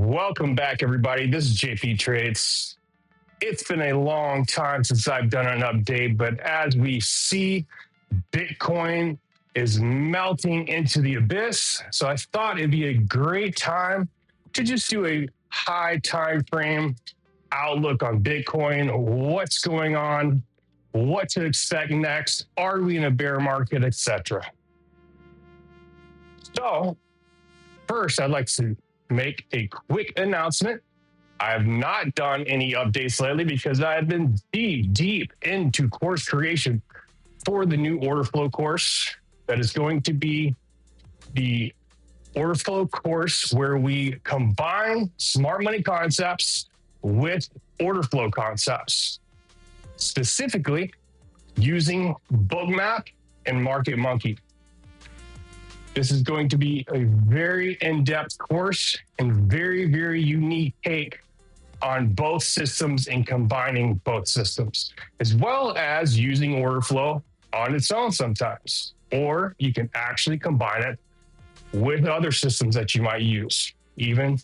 Welcome back, everybody. This is JP Trades. It's been a long time since I've done an update, but as we see, Bitcoin is melting into the abyss. So I thought it'd be a great time to just do a high time frame outlook on Bitcoin, what's going on, what to expect next, are we in a bear market, etc. So first, I'd like to make a quick announcement. I have not done any updates lately because I have been deep into course creation for the new order flow course that is going to be the order flow course where we combine smart money concepts with order flow concepts, specifically using Bookmap and Market Monkey. This is going to be a very in-depth course and very unique take on both systems and combining both systems, as well as using order flow on its own sometimes. Or you can actually combine it with other systems that you might use, even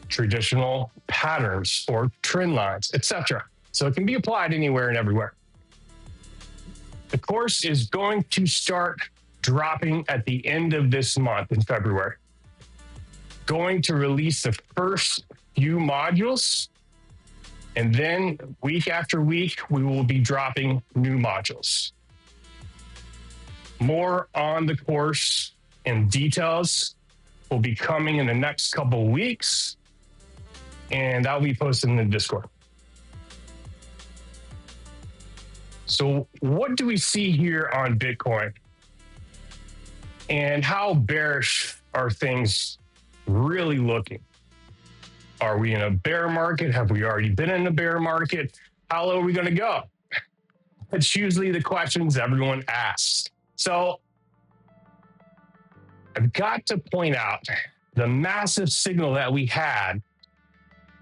traditional patterns or trend lines, etc. So it can be applied anywhere and everywhere. The course is going to start dropping at the end of this month in February. Going to release the first few modules, and then week after week, we will be dropping new modules. More on the course and details will be coming in the next couple of weeks, and that'll be posted in the Discord. So what do we see here on Bitcoin? And how bearish are things really looking? Are we in a bear market? Have we already been in a bear market? How low are we going to go? It's usually the questions everyone asks. So I've got to point out the massive signal that we had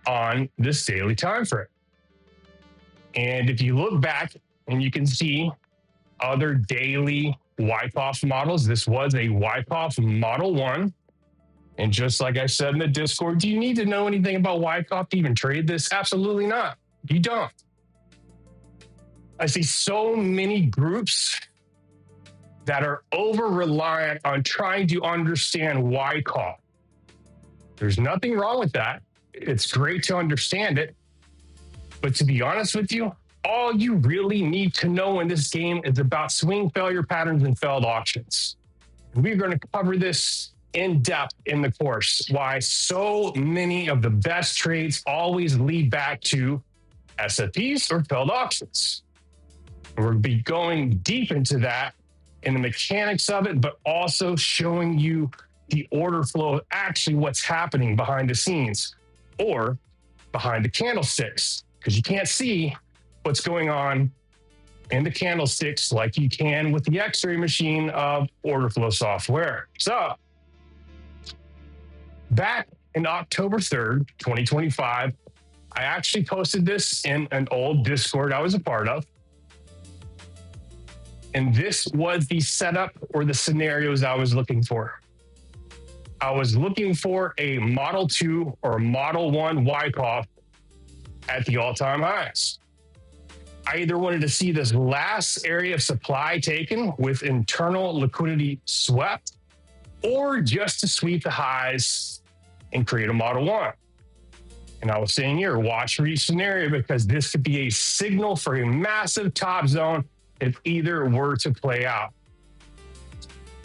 on this daily time frame. And if you look back and you can see other daily wipe-off models, this was a wipe-off model 1. And just like I said in the Discord, do you need to know anything about wipe-off to even trade this? Absolutely not. You don't. I see so many groups that are over-reliant on trying to understand wipe-off. There's nothing wrong with that. It's great to understand it. But to be honest with you, all you really need to know in this game is about swing failure patterns and failed auctions. We're going to cover this in depth in the course, why so many of the best trades always lead back to SFPs or failed auctions. We're going to be going deep into that in the mechanics of it, but also showing you the order flow of actually what's happening behind the scenes or behind the candlesticks, because you can't see what's going on in the candlesticks like you can with the X-ray machine of order flow software. So back in October 3rd, 2025, I actually posted this in an old Discord I was a part of. And this was the setup or the scenarios I was looking for. I was looking for a Model 2 or Model 1 wipe-off at the all-time highs. I either wanted to see this last area of supply taken with internal liquidity swept, or just to sweep the highs and create a Model 1. And I was saying here, watch for each scenario, because this could be a signal for a massive top zone if either were to play out.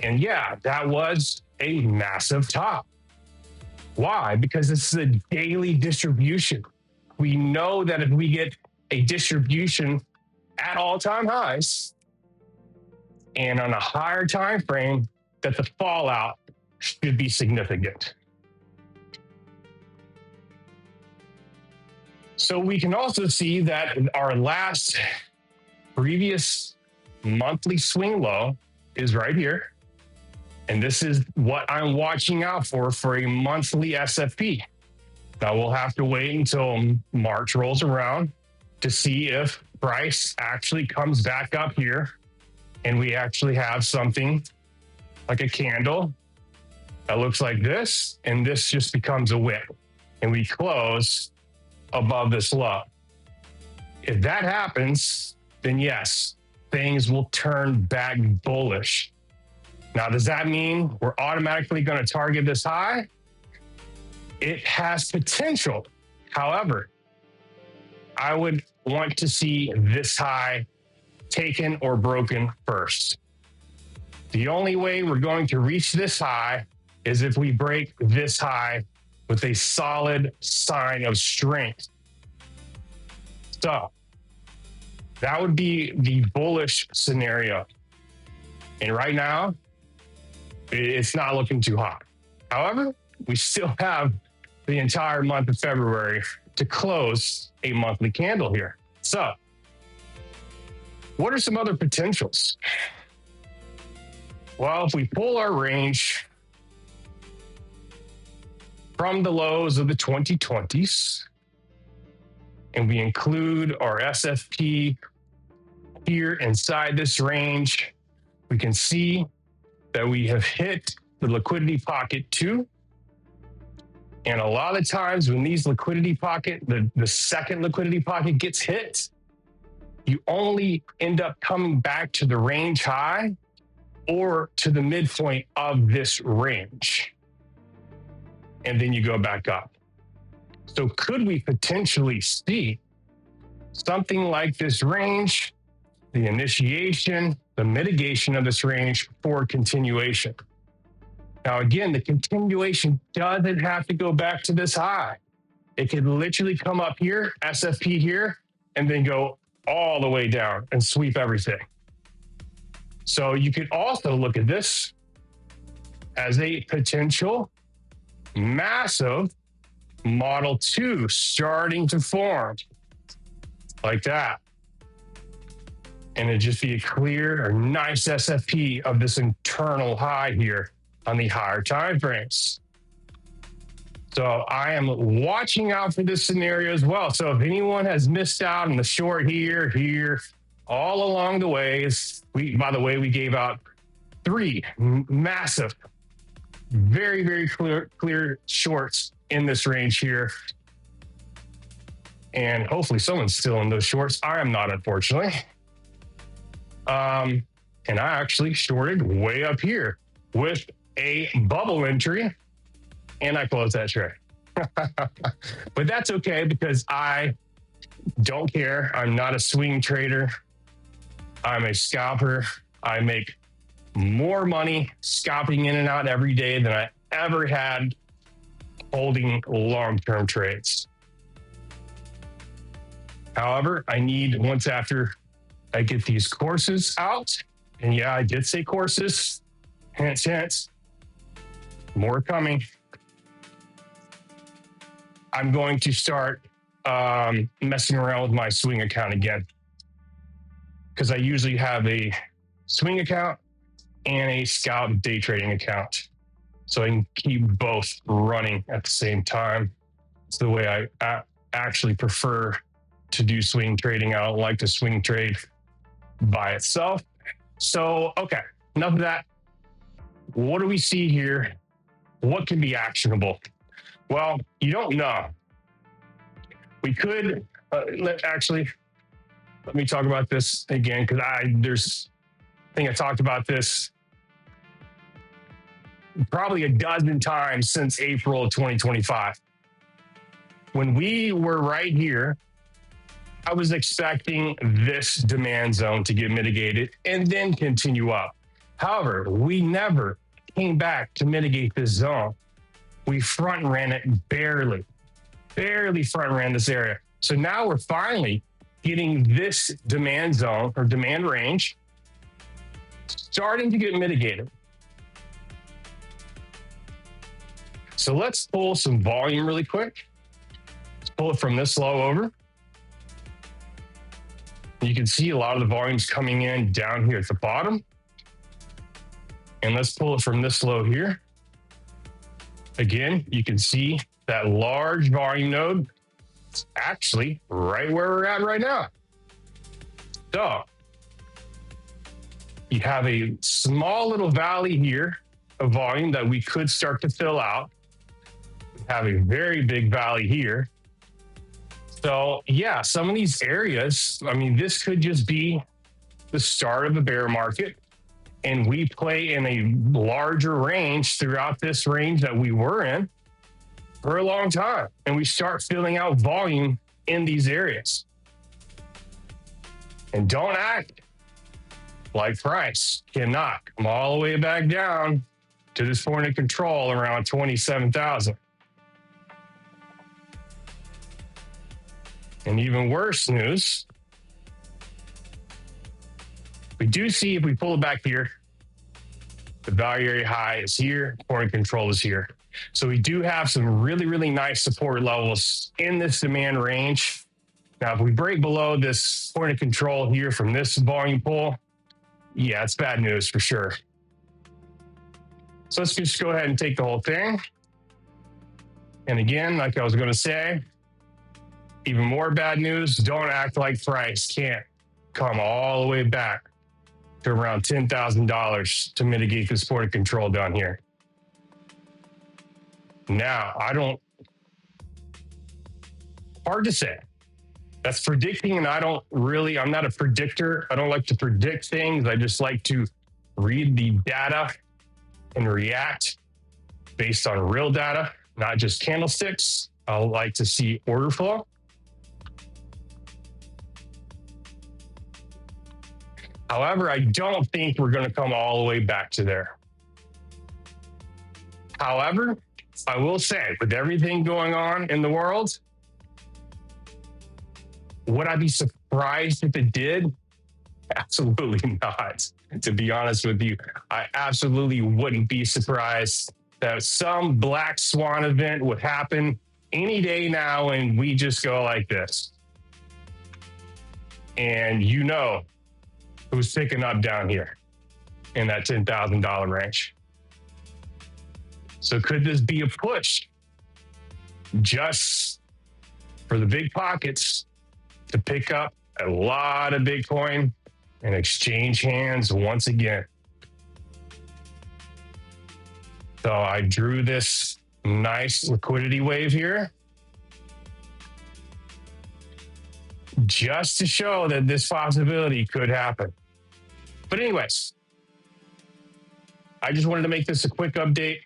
And yeah, that was a massive top. Why? Because this is a daily distribution. We know that if we get a distribution at all-time highs and on a higher time frame, that the fallout should be significant. So we can also see that our last previous monthly swing low is right here. And this is what I'm watching out for a monthly SFP. Now we'll have to wait until March rolls around to see if price actually comes back up here and we actually have something like a candle that looks like this, and this just becomes a wick, and we close above this low. If that happens, then yes, things will turn back bullish. Now, does that mean we're automatically going to target this high? It has potential. However, I would want to see this high taken or broken first. The only way we're going to reach this high is if we break this high with a solid sign of strength. So that would be the bullish scenario. And right now, it's not looking too hot. However, we still have the entire month of February to close a monthly candle here. So what are some other potentials? Well, if we pull our range from the lows of the 2020s and we include our SFP here inside this range, we can see that we have hit the liquidity pocket 2. And a lot of times when these liquidity pocket, the second liquidity pocket gets hit, you only end up coming back to the range high or to the midpoint of this range. And then you go back up. So could we potentially see something like this range, the initiation, the mitigation of this range for continuation? Now, again, the continuation doesn't have to go back to this high. It could literally come up here, SFP here, and then go all the way down and sweep everything. So you could also look at this as a potential massive Model 2 starting to form like that. And it'd just be a clear or nice SFP of this internal high here on the higher time frames. So I am watching out for this scenario as well. So if anyone has missed out on the short here, all along the ways, by the way, we gave out 3 massive, very, very clear shorts in this range here. And hopefully someone's still in those shorts. I am not, unfortunately. And I actually shorted way up here with a bubble entry, and I closed that trade. But that's okay because I don't care. I'm not a swing trader. I'm a scalper. I make more money scalping in and out every day than I ever had holding long-term trades. However, I need, once after I get these courses out, and yeah, I did say courses, hence, more coming. I'm going to start messing around with my swing account again, because I usually have a swing account and a scalp day trading account. So I can keep both running at the same time. It's the way I actually prefer to do swing trading. I don't like to swing trade by itself. So, okay, enough of that. What do we see here? What can be actionable? Well, you don't know. We could, let me talk about this again, because I think I talked about this probably a dozen times since April of 2025. When we were right here, I was expecting this demand zone to get mitigated and then continue up. However, we never came back to mitigate this zone. We front ran it barely front ran this area. So now we're finally getting this demand zone or demand range starting to get mitigated. So let's pull some volume really quick. Let's pull it from this low over. You can see a lot of the volumes coming in down here at the bottom. And let's pull it from this low here. Again, you can see that large volume node. It's actually right where we're at right now. So you have a small little valley here of volume that we could start to fill out. We have a very big valley here. So yeah, some of these areas, I mean, this could just be the start of a bear market. And we play in a larger range throughout this range that we were in for a long time. And we start filling out volume in these areas. And don't act like price cannot come all the way back down to this point of control around 27,000. And even worse news, we do see if we pull it back here, the value area high is here, point of control is here. So we do have some really, really nice support levels in this demand range. Now, if we break below this point of control here from this volume pull, yeah, it's bad news for sure. So let's just go ahead and take the whole thing. And again, like I was going to say, even more bad news, don't act like price can't come all the way back to around $10,000 to mitigate this point of control down here. Now, hard to say. That's predicting, and I'm not a predictor. I don't like to predict things. I just like to read the data and react based on real data, not just candlesticks. I like to see order flow. However, I don't think we're going to come all the way back to there. However, I will say, with everything going on in the world, would I be surprised if it did? Absolutely not. To be honest with you, I absolutely wouldn't be surprised that some black swan event would happen any day now and we just go like this. And you know who's picking up down here in that $10,000 range. So could this be a push just for the big pockets to pick up a lot of Bitcoin and exchange hands once again? So I drew this nice liquidity wave here just to show that this possibility could happen. But anyways, I just wanted to make this a quick update.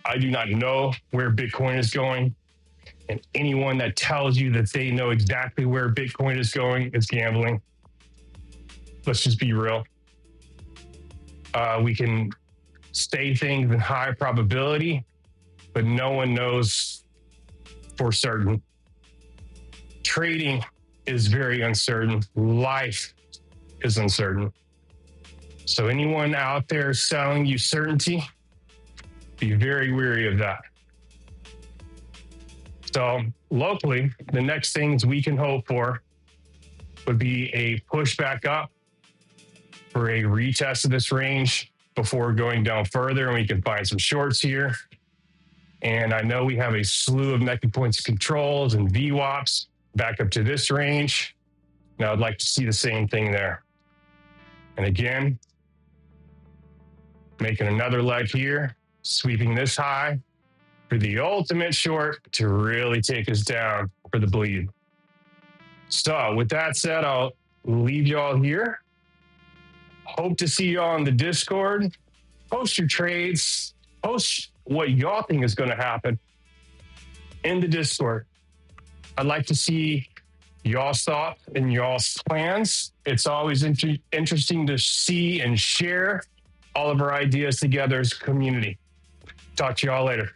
I do not know where Bitcoin is going. And anyone that tells you that they know exactly where Bitcoin is going is gambling. Let's just be real. We can say things in high probability, but no one knows for certain. Trading is very uncertain. Life is uncertain. So anyone out there selling you certainty, be very wary of that. So locally, the next things we can hope for would be a push back up for a retest of this range before going down further, and we can find some shorts here. And I know we have a slew of method points of controls and VWAPs back up to this range. Now I'd like to see the same thing there. And again, making another leg here, sweeping this high for the ultimate short to really take us down for the bleed. So with that said, I'll leave y'all here. Hope to see y'all on the Discord. Post your trades. Post what y'all think is going to happen in the Discord. I'd like to see y'all's thoughts and y'all's plans. It's always interesting to see and share all of our ideas together as a community. Talk to y'all later.